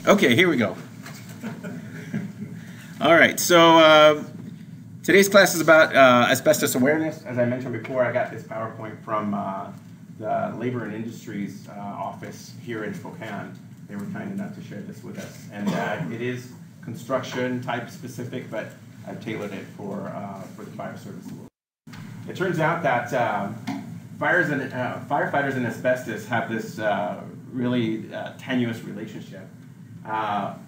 Okay, here we go. All right, so today's class is about asbestos awareness. As I mentioned before, I got this PowerPoint from the Labor and Industries office here in Spokane. They were kind enough to share this with us. And it is construction type specific, but I've tailored it for the fire service. It turns out that firefighters and asbestos have this really tenuous relationship.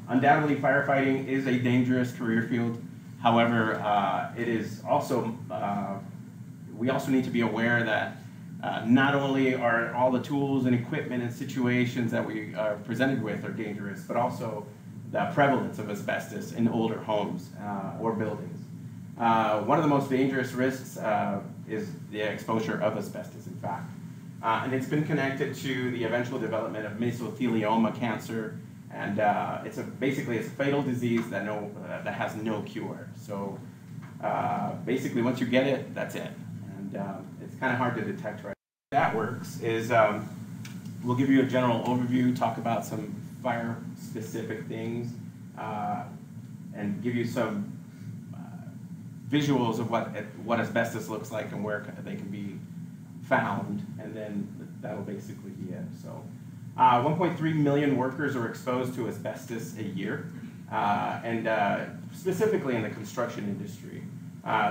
Undoubtedly, firefighting is a dangerous career field. However, it is also, we also need to be aware that not only are all the tools and equipment and situations that we are presented with are dangerous, but also the prevalence of asbestos in older homes or buildings. One of the most dangerous risks is the exposure of asbestos, in fact. And it's been connected to the eventual development of mesothelioma cancer, and basically it's a fatal disease that has no cure. So basically once you get it, that's it. And it's kind of hard to detect right now. That works is we'll give you a general overview, talk about some fire-specific things, and give you some visuals of what asbestos looks like and where they can be found, and then that'll basically be it. So 1.3 million workers are exposed to asbestos a year, and specifically in the construction industry,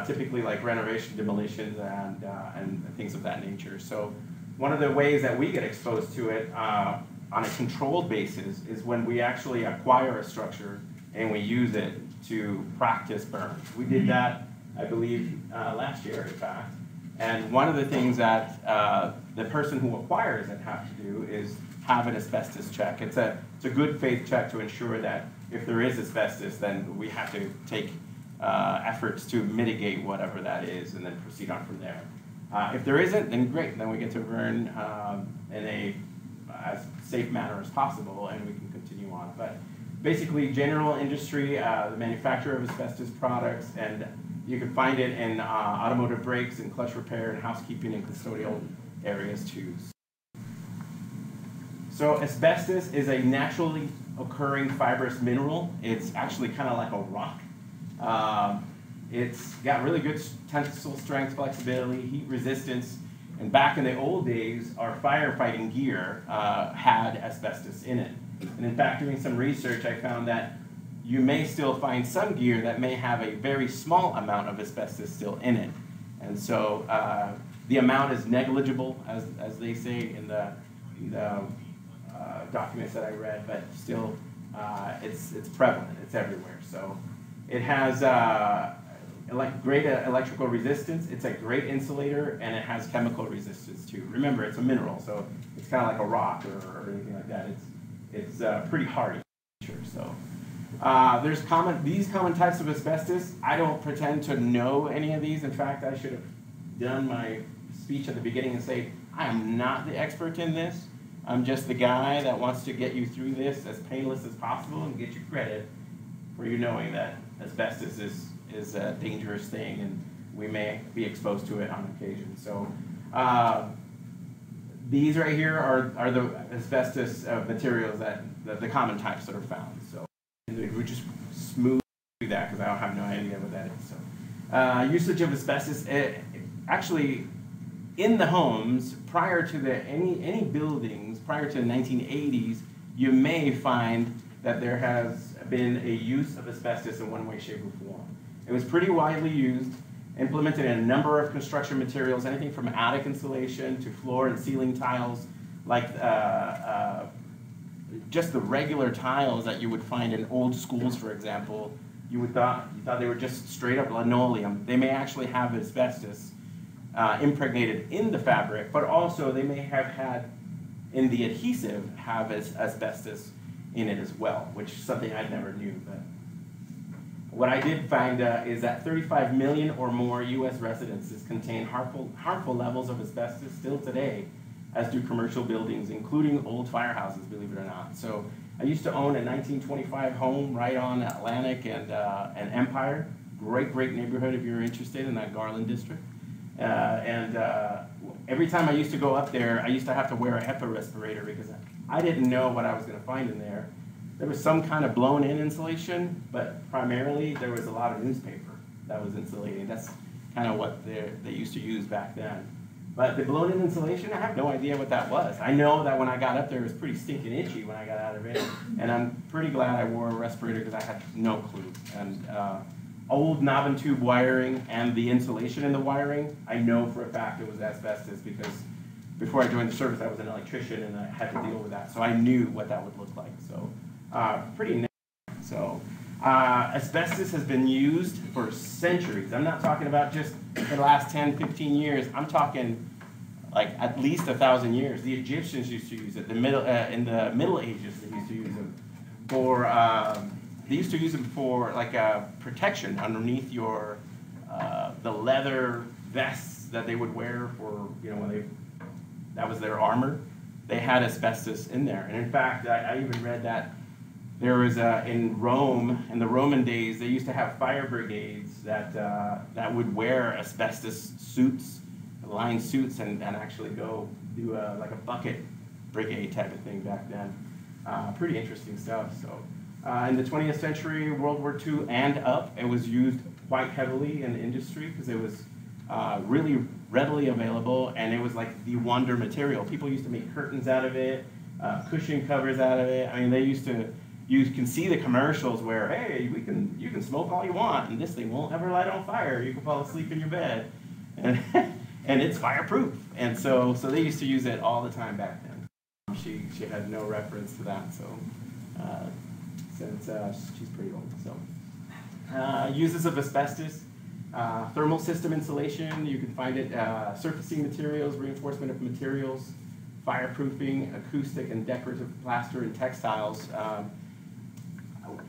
typically like renovation, demolitions, and things of that nature. So one of the ways that we get exposed to it on a controlled basis is when we actually acquire a structure and we use it to practice burns. We did that, I believe, last year, in fact. And one of the things that the person who acquires it have to do is have an asbestos check. It's a good faith check to ensure that if there is asbestos, then we have to take efforts to mitigate whatever that is and then proceed on from there. If there isn't, then great. Then we get to burn in as safe manner as possible, and we can continue on. But basically, general industry, the manufacture of asbestos products, and you can find it in automotive brakes and clutch repair and housekeeping and custodial areas too. So asbestos is a naturally occurring fibrous mineral. It's actually kind of like a rock. It's got really good tensile strength, flexibility, heat resistance, and back in the old days, our firefighting gear had asbestos in it. And in fact, doing some research, I found that you may still find some gear that may have a very small amount of asbestos still in it. And so the amount is negligible, as they say in the documents that I read, but still it's prevalent, it's everywhere. So it has great electrical resistance, it's a great insulator, and it has chemical resistance too. Remember, it's a mineral, so it's kind of like a rock or anything like that. It's pretty hardy. So there's these common types of asbestos. I don't pretend to know any of these. In fact, I should have done my speech at the beginning and say, I am not the expert in this. I'm just the guy that wants to get you through this as painless as possible and get you credit for you knowing that asbestos is a dangerous thing and we may be exposed to it on occasion. So these right here are the asbestos materials that the common types that are found. So we just smooth through that because I don't have no idea what that is. So usage of asbestos, actually in the homes prior to any buildings prior to the 1980s, you may find that there has been a use of asbestos in one way, shape, or form. It was pretty widely used, implemented in a number of construction materials, anything from attic insulation to floor and ceiling tiles, like just the regular tiles that you would find in old schools, for example. You thought they were just straight up linoleum. They may actually have asbestos impregnated in the fabric, but also they may have had in the adhesive have asbestos in it as well, which is something I never knew. But what I did find is that 35 million or more U.S. residences contain harmful levels of asbestos still today, as do commercial buildings, including old firehouses, believe it or not. So I used to own a 1925 home right on Atlantic and Empire. Great neighborhood if you're interested in that Garland district. Every time I used to go up there, I used to have to wear a HEPA respirator because I didn't know what I was going to find in there. There was some kind of blown-in insulation, but primarily there was a lot of newspaper that was insulating. That's kind of what they used to use back then. But the blown-in insulation, I have no idea what that was. I know that when I got up there, it was pretty stinking itchy when I got out of it. And I'm pretty glad I wore a respirator because I had no clue. And old knob and tube wiring and the insulation in the wiring, I know for a fact it was asbestos because before I joined the service, I was an electrician and I had to deal with that. So I knew what that would look like. So pretty neat. So asbestos has been used for centuries. I'm not talking about just the last 10, 15 years. I'm talking like at least 1,000 years. The Egyptians used to use it. In the Middle Ages, they used to use them for. They used to use them for like protection underneath your the leather vests that they would wear for when that was their armor. They had asbestos in there, and in fact, I even read that. There was in Rome, in the Roman days, they used to have fire brigades that would wear asbestos suits, lined suits, and actually go do like a bucket brigade type of thing back then. Pretty interesting stuff. So in the 20th century, World War II and up, it was used quite heavily in industry because it was really readily available, and it was like the wonder material. People used to make curtains out of it, cushion covers out of it. I mean, they used to. You can see the commercials where, hey, you can smoke all you want, and this thing won't ever light on fire. You can fall asleep in your bed, and and it's fireproof. And so they used to use it all the time back then. She had no reference to that, so since she's pretty old. So uses of asbestos, thermal system insulation. You can find it surfacing materials, reinforcement of materials, fireproofing, acoustic and decorative plaster and textiles.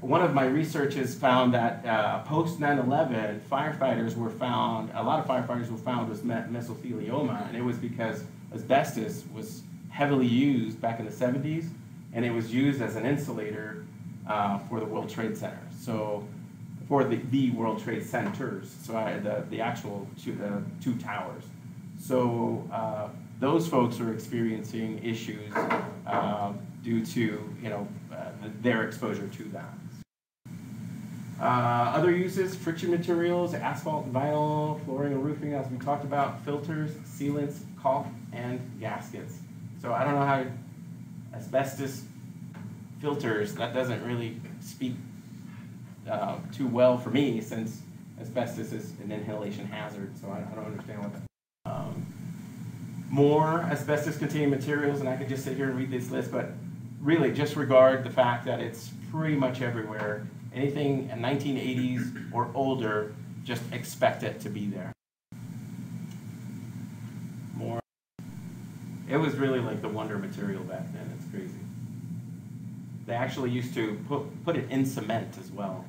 One of my researches found that post 9/11, a lot of firefighters were found with mesothelioma, and it was because asbestos was heavily used back in the 70s, and it was used as an insulator for the World Trade Center. So, for the World Trade Centers, so the actual two towers. So those folks are experiencing issues due to their exposure to that. Other uses: friction materials, asphalt, vinyl, flooring and roofing, as we talked about, filters, sealants, caulk, and gaskets. So I don't know how asbestos filters, that doesn't really speak too well for me, since asbestos is an inhalation hazard, so I don't understand what that. More asbestos-containing materials, and I could just sit here and read this list, but really just regard the fact that it's pretty much everywhere. Anything in 1980s or older, just expect it to be there. More. It was really like the wonder material back then. It's crazy. They actually used to put it in cement as well.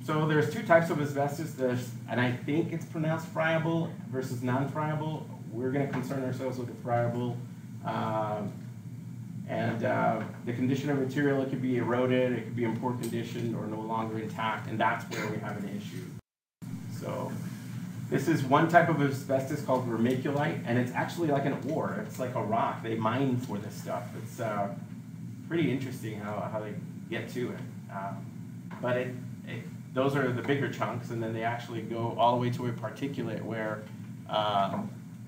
So there's two types of asbestos. And I think it's pronounced friable versus non-friable. We're going to concern ourselves with the friable. The condition of material, it could be eroded, it could be in poor condition or no longer intact, and that's where we have an issue. So this is one type of asbestos called vermiculite, and it's actually like an ore. It's like a rock. They mine for this stuff. It's pretty interesting how they get to it. But those are the bigger chunks, and then they actually go all the way to a particulate where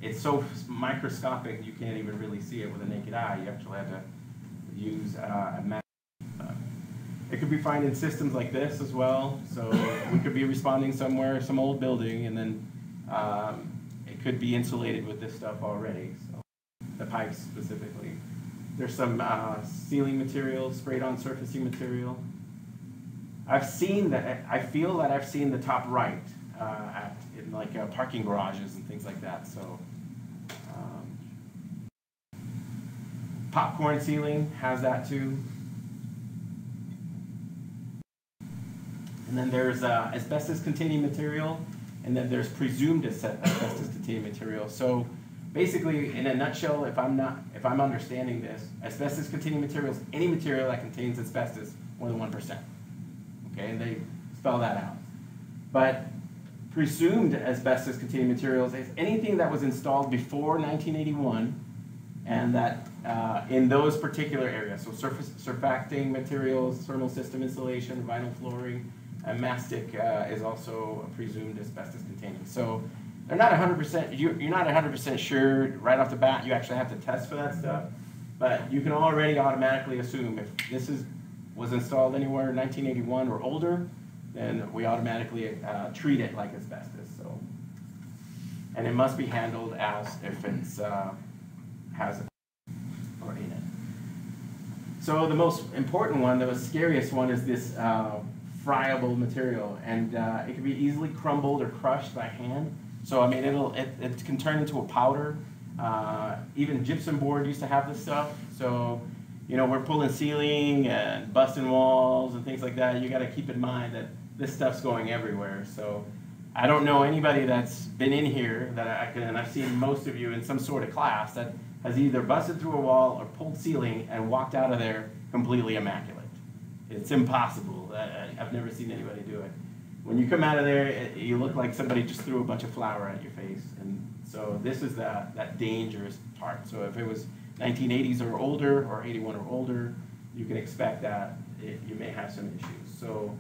it's so microscopic you can't even really see it with a naked eye. You actually have to use a map. It could be found in systems like this as well. So we could be responding somewhere, some old building, and then it could be insulated with this stuff already. So the pipes specifically. There's some sealing material, sprayed on surfacing material. I've seen that. I feel that I've seen the top right in like parking garages and things like that. So popcorn sealing has that too. And then there's asbestos-containing material, and then there's presumed asbestos-containing material. So basically, in a nutshell, if I'm understanding this, asbestos-containing materials, any material that contains asbestos more than 1%. Okay, and they spell that out. But presumed asbestos-containing materials is anything that was installed before 1981, and that in those particular areas, so surfacting materials, thermal system insulation, vinyl flooring, and mastic is also presumed asbestos-containing. So they're not 100%. You're not 100% sure right off the bat. You actually have to test for that stuff, but you can already automatically assume if this was installed anywhere in 1981 or older, then we automatically treat it like asbestos. So, and it must be handled as if it's has it or in it. So the most important one, the scariest one, is this friable material, and it can be easily crumbled or crushed by hand. So I mean, it can turn into a powder. Even gypsum board used to have this stuff. So you know, we're pulling ceiling and busting walls and things like that. You got to keep in mind that this stuff's going everywhere. So I don't know anybody that's been in here that and I've seen most of you in some sort of class that has either busted through a wall or pulled ceiling and walked out of there completely immaculate. It's impossible. I've never seen anybody do it. When you come out of there, you look like somebody just threw a bunch of flour at your face. And so this is that dangerous part. So if it was 1980s or older, or 81 or older, you can expect that you may have some issues. So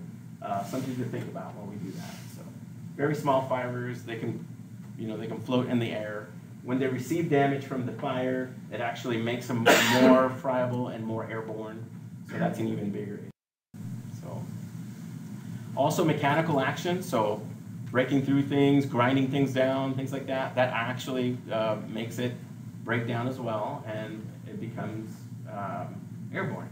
something to think about when we do that. So very small fibers, they can float in the air. When they receive damage from the fire, it actually makes them more friable and more airborne. So that's an even bigger issue. So also mechanical action, so breaking through things, grinding things down, things like that, that actually makes it break down as well, and it becomes airborne.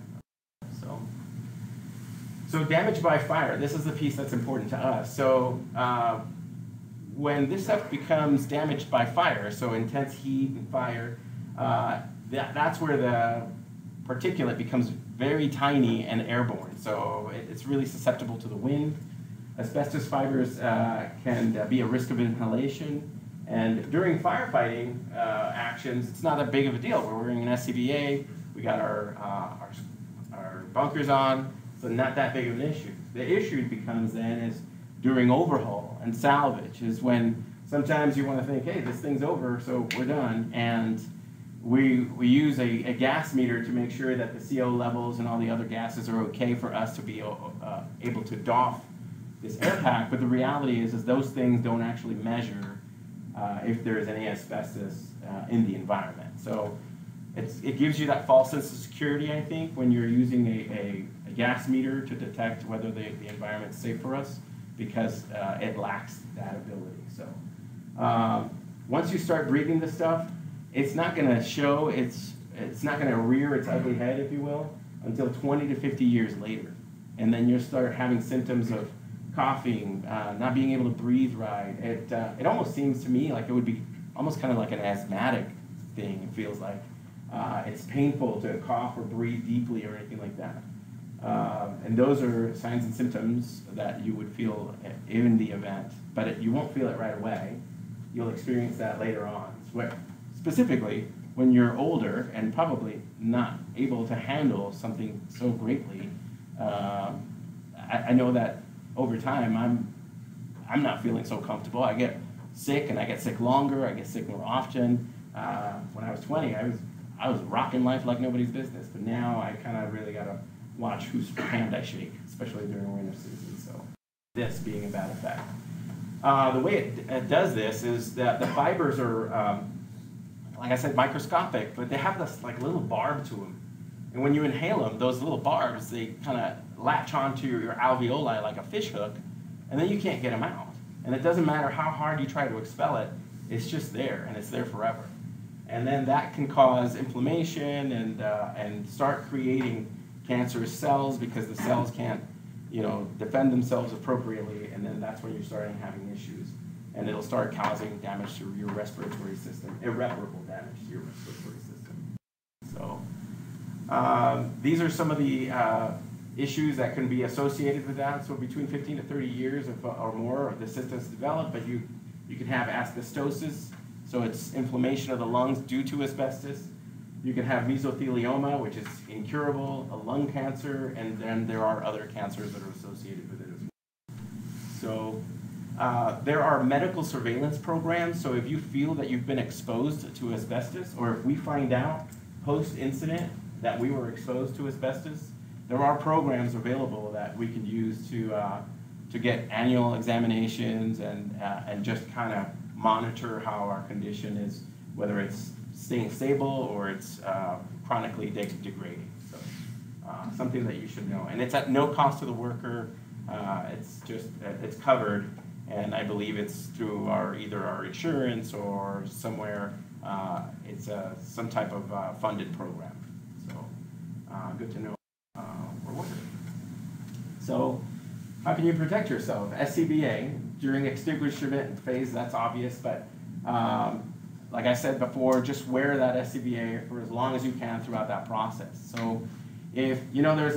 So damage by fire, this is the piece that's important to us. So when this stuff becomes damaged by fire, so intense heat and fire, that's where the particulate becomes very tiny and airborne. So it's really susceptible to the wind. Asbestos fibers can be a risk of inhalation. And during firefighting actions, it's not that big of a deal. We're wearing an SCBA, we got our bunkers on, so not that big of an issue. The issue becomes then is during overhaul and salvage is when sometimes you want to think, hey, this thing's over, so we're done. And we use a gas meter to make sure that the CO levels and all the other gases are okay for us to be able to doff this air pack. But the reality is those things don't actually measure if there is any asbestos in the environment. So it gives you that false sense of security, I think, when you're using a gas meter to detect whether the environment's safe for us, because it lacks that ability. So once you start breathing this stuff, it's not going to show, it's not going to rear its ugly head, if you will, until 20 to 50 years later. And then you'll start having symptoms of coughing, not being able to breathe right. It almost seems to me like it would be almost kind of like an asthmatic thing. It feels like it's painful to cough or breathe deeply or anything like that. And those are signs and symptoms that you would feel in the event, but you won't feel it right away. You'll experience that later on. Specifically, when you're older and probably not able to handle something so greatly. I know that over time, I'm not feeling so comfortable. I get sick, and I get sick longer. I get sick more often. When I was 20, I was rocking life like nobody's business. But now I kind of really got to watch whose hand I shake, especially during winter season. So this being a bad effect. The way it does this is that the fibers are, like I said, microscopic, but they have this like little barb to them. And when you inhale them, those little barbs, they kind of latch onto your alveoli like a fish hook, and then you can't get them out. And it doesn't matter how hard you try to expel it, it's just there, and it's there forever. And then that can cause inflammation and start creating cancerous cells because the cells can't, defend themselves appropriately, and then that's when you're starting having issues. And it'll start causing damage to your respiratory system, irreparable damage to your respiratory system. So these are some of the issues that can be associated with that. So between 15 to 30 years or more of the symptoms develop, but you can have asbestosis, so it's inflammation of the lungs due to asbestos. You can have mesothelioma, which is incurable, a lung cancer, and then there are other cancers that are associated with it as well. So There are medical surveillance programs, so if you feel that you've been exposed to asbestos, or if we find out post-incident that we were exposed to asbestos, there are programs available that we can use to get annual examinations and just kind of monitor how our condition is, whether it's staying stable or it's chronically degrading. So something that you should know. And it's at no cost to the worker. It's covered, and I believe it's through either our insurance or somewhere. It's some type of funded program. So good to know we're working. So how can you protect yourself? SCBA during extinguishment phase, that's obvious, but like I said before, just wear that SCBA for as long as you can throughout that process. So if, you know, there's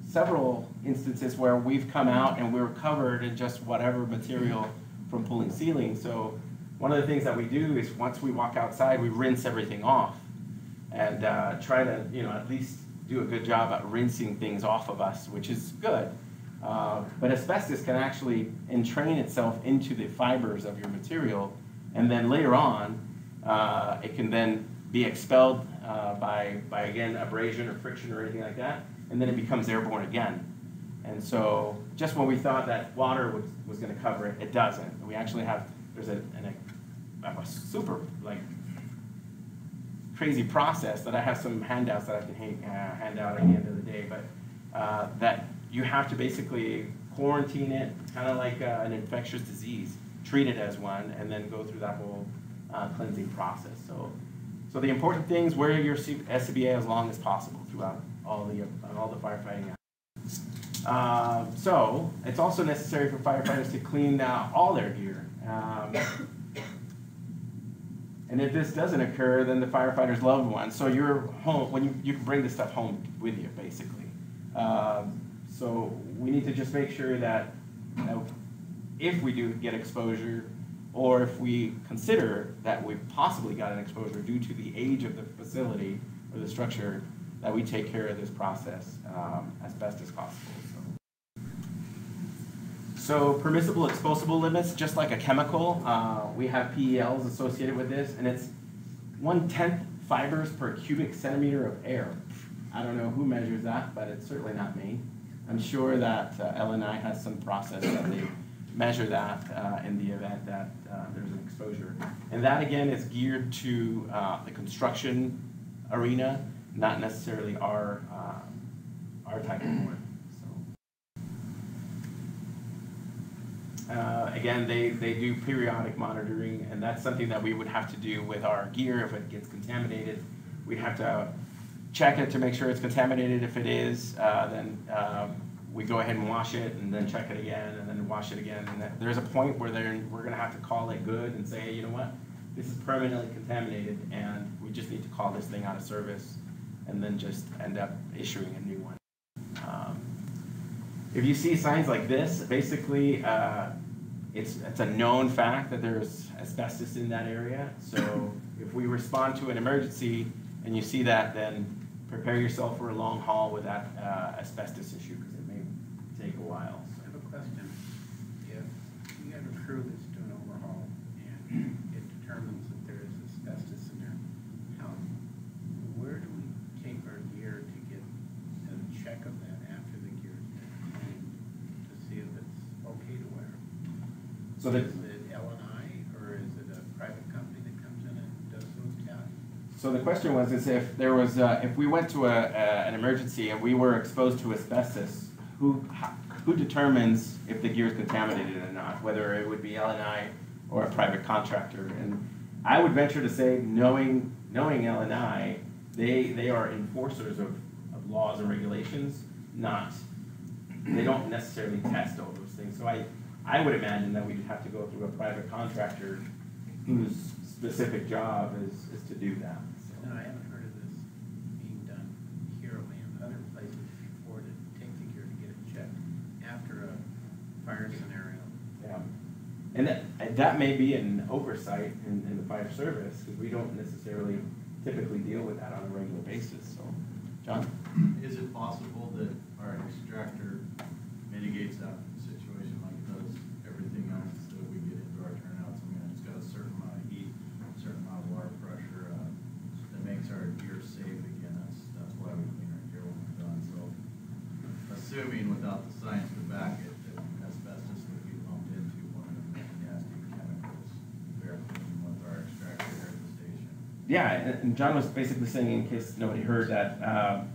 several instances where we've come out and we're covered in just whatever material from pulling ceilings. So one of the things that we do is once we walk outside, we rinse everything off and try to, you know, at least do a good job at rinsing things off of us, which is good. But asbestos can actually entrain itself into the fibers of your material, and then later on, it can then be expelled by again, abrasion or friction or anything like that, and then it becomes airborne again. And so just when we thought that water was going to cover it, it doesn't. We actually have, there's a super, like, crazy process that I have some handouts that I can hand out at the end of the day, but that you have to basically quarantine it, kind of like an infectious disease, treat it as one, and then go through that whole cleansing process. So the important things, wear your SCBA as long as possible throughout all the firefighting. So it's also necessary for firefighters to clean all their gear. And if this doesn't occur, then the firefighter's loved one. So you're home, when you can bring this stuff home with you, basically. So we need to just make sure that if we do get exposure, or if we consider that we've possibly got an exposure due to the age of the facility or the structure, that we take care of this process as best as possible. So permissible explosible limits, just like a chemical, we have PELs associated with this, and it's 1/10 fibers per cubic centimeter of air. I don't know who measures that, but it's certainly not me. I'm sure that L&I has some process that they measure that in the event that there's an exposure. And that, again, is geared to the construction arena, not necessarily our type of work. Again, they do periodic monitoring, and that's something that we would have to do with our gear. If it gets contaminated, we'd have to check it to make sure it's contaminated. If it is, then we go ahead and wash it, and then check it again, and then wash it again. And there's a point where we're going to have to call it good and say, hey, you know what, this is permanently contaminated, and we just need to call this thing out of service, and then just end up issuing a new one. If you see signs like this, basically it's a known fact that there's asbestos in that area. So if we respond to an emergency and you see that, then prepare yourself for a long haul with that asbestos issue, because it may take a while. So I have a question. If you have a crew that's doing overhaul and it determines that there is asbestos in there, where do we take our gear to get a check of that after the gear is been cleaned to see if it's okay to wear? So is it L&I, or is it a private company that comes in and does those tests? So the question was, is if there was, if we went to an emergency and we were exposed to asbestos, who determines if the gear is contaminated or not, whether it would be L&I or a private contractor? And I would venture to say, knowing L&I, they are enforcers of laws and regulations, they don't necessarily test all those things. So I would imagine that we'd have to go through a private contractor whose specific job is to do that. So. No, I haven't heard of this being done here, only in other places before, to take the gear to get it checked after a fire scenario. Yeah, and that may be an oversight in the fire service, because we don't necessarily typically deal with that on a regular basis. So, John? Is it possible that our extractor mitigates that situation, like does everything yeah, and John was basically saying, in case nobody heard, that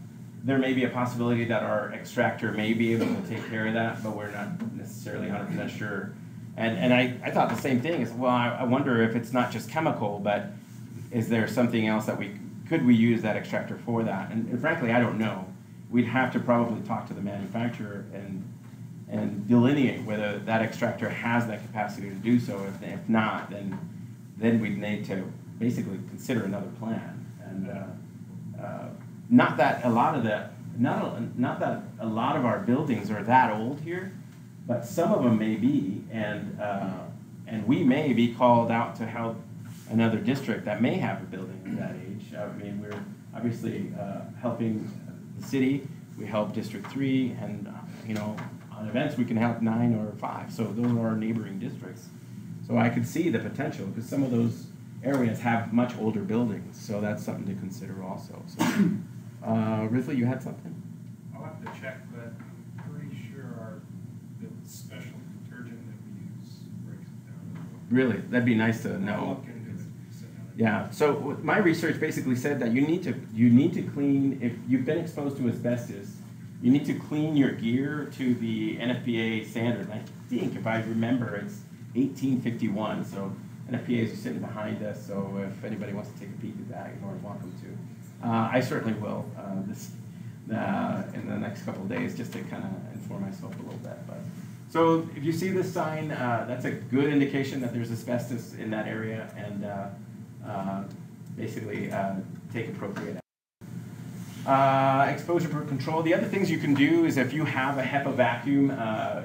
there may be a possibility that our extractor may be able to take care of that, but we're not necessarily 100% sure. And I thought the same thing. Is, well, I wonder if it's not just chemical, but is there something else that could we use that extractor for that? And frankly, I don't know. We'd have to probably talk to the manufacturer and delineate whether that extractor has that capacity to do so. If not, then we'd need to basically consider another plan. And not that a lot of not that a lot of our buildings are that old here, but some of them may be, and we may be called out to help another district that may have a building of that age. I mean, we're obviously helping the city. We help District 3, and on events we can help 9 or 5. So those are our neighboring districts. So I could see the potential, because some of those areas have much older buildings. So that's something to consider also. So, Ridley, you had something? I'll have to check, but I'm pretty sure the special detergent that we use breaks it down as well. Really? That'd be nice to I'll know. look into it. Yeah, so my research basically said that you need to clean, if you've been exposed to asbestos, you need to clean your gear to the NFPA standard. And I think, if I remember, it's 1851, so NFPA is sitting behind us, so if anybody wants to take a peek at that, you're more than welcome to. I certainly will in the next couple of days, just to kind of inform myself a little bit. But so if you see this sign, that's a good indication that there's asbestos in that area, and basically take appropriate action. Exposure control. The other things you can do is, if you have a HEPA vacuum,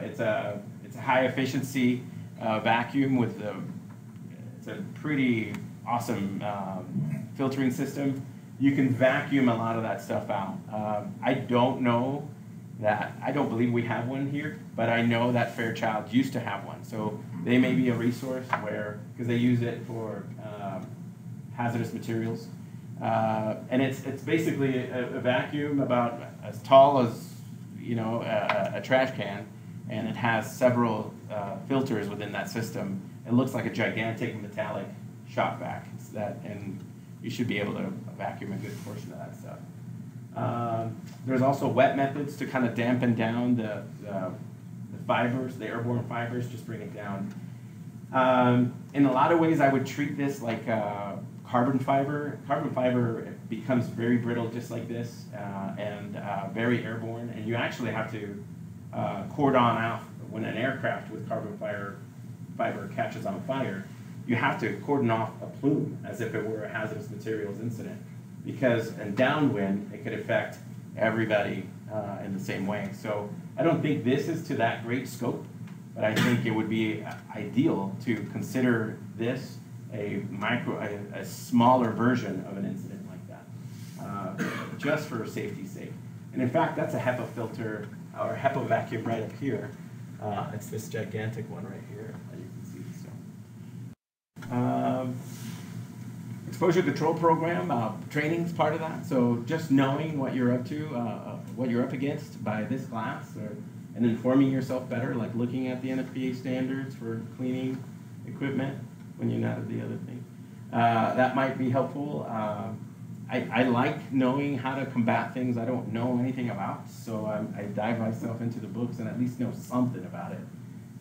it's a high efficiency vacuum with it's a pretty awesome filtering system. You can vacuum a lot of that stuff out. I don't believe we have one here, but I know that Fairchild used to have one. So they may be a resource because they use it for hazardous materials. And it's basically a vacuum about as tall as a trash can, and it has several filters within that system. It looks like a gigantic metallic shop vac. And you should be able to vacuum a good portion of that stuff. There's also wet methods to kind of dampen down the fibers, the airborne fibers, just bring it down. In a lot of ways, I would treat this like carbon fiber. Carbon fiber becomes very brittle, just like this, and very airborne. And you actually have to cordon off when an aircraft with carbon fiber catches on fire. You have to cordon off a plume as if it were a hazardous materials incident, because in downwind it could affect everybody in the same way. So I don't think this is to that great scope, but I think it would be ideal to consider this a smaller version of an incident like that, just for safety's sake. And in fact, that's a HEPA filter or HEPA vacuum right up here. It's this gigantic one right here that you can see. So, exposure control program training is part of that. So just knowing what you're up to, what you're up against by this class, and informing yourself better, like looking at the NFPA standards for cleaning equipment when you're not at the other thing. That might be helpful. I like knowing how to combat things I don't know anything about, so I dive myself into the books and at least know something about it.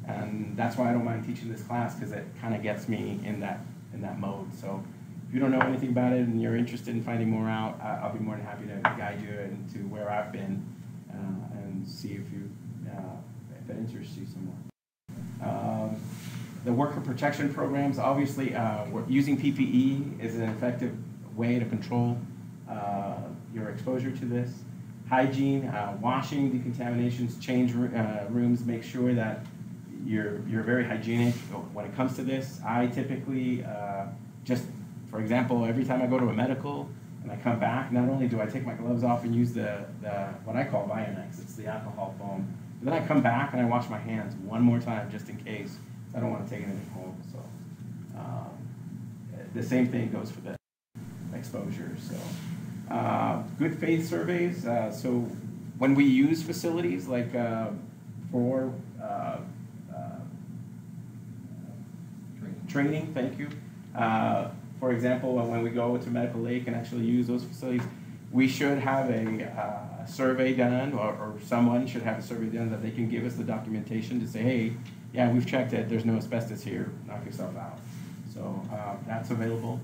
And that's why I don't mind teaching this class, because it kind of gets me in that mode. So if you don't know anything about it and you're interested in finding more out, I'll be more than happy to guide you into where I've been and see if it interests you some more. The worker protection programs, obviously, using PPE is an effective way to control your exposure to this. Hygiene, washing, decontaminations, change rooms, make sure that you're very hygienic when it comes to this. I typically just, for example, every time I go to a medical and I come back, not only do I take my gloves off and use the what I call Vionex, it's the alcohol foam, but then I come back and I wash my hands one more time just in case. I don't want to take anything home. So the same thing goes for the exposure. So good faith surveys. So when we use facilities like for training, thank you. for example, when we go to Medical Lake and actually use those facilities, we should have a survey done, or someone should have a survey done that they can give us the documentation to say, hey, yeah, we've checked it, there's no asbestos here, knock yourself out. So that's available.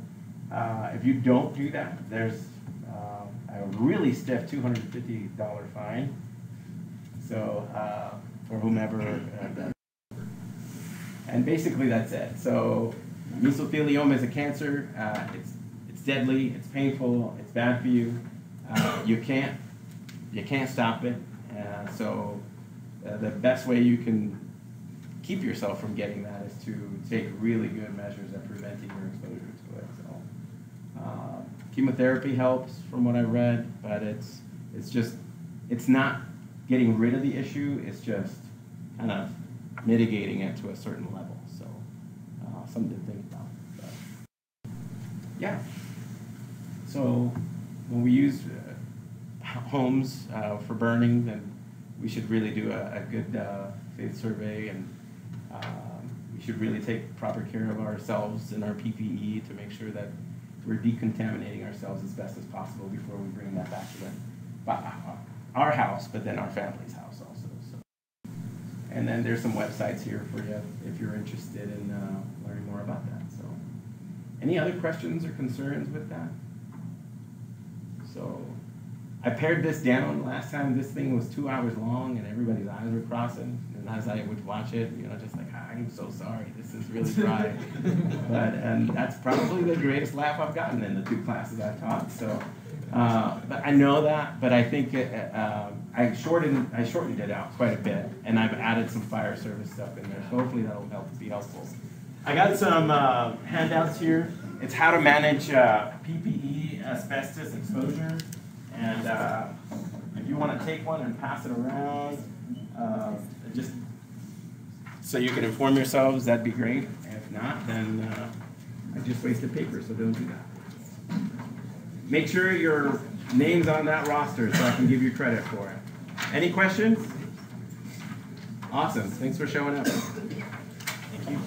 If you don't do that, there's a really stiff $250 fine. So for whomever. And basically that's it. So mesothelioma is a cancer. It's deadly. It's painful. It's bad for you. You can't stop it. So the best way you can keep yourself from getting that is to take really good measures at preventing your exposure to it. So chemotherapy helps from what I read, but it's not getting rid of the issue. It's just kind of mitigating it to a certain level. So something to think about. But, yeah. So when we use homes for burning, then we should really do a good faith survey, and we should really take proper care of ourselves and our PPE to make sure that we're decontaminating ourselves as best as possible before we bring that back to our house, but then our family's house also. So. And then there's some websites here for you if you're interested in learning more about that. So, any other questions or concerns with that? So, I pared this down last time. This thing was 2 hours long, and everybody's eyes were crossing. And as I would watch it, just like, I'm so sorry, this is really dry. And that's probably the greatest laugh I've gotten in the 2 classes I've taught. So, but I know that. But I think I shortened it out quite a bit, and I've added some fire service stuff in there. So hopefully that'll be helpful. I got some handouts here. It's how to manage PPE asbestos exposure. And if you want to take one and pass it around, just so you can inform yourselves, that'd be great. If not, then I just wasted paper, so don't do that. Make sure your name's on that roster so I can give you credit for it. Any questions? Awesome. Thanks for showing up. Thank you.